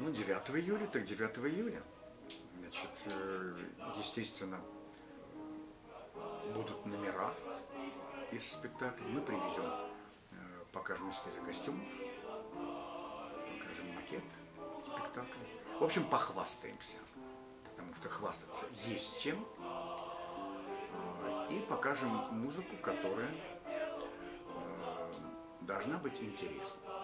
Ну, 9 июля, так 9 июля. Значит, естественно, будут номера из спектакля. Мы привезем, покажем эскизы костюмов, покажем макет спектакля. В общем, похвастаемся, потому что хвастаться есть чем. И покажем музыку, которая должна быть интересна.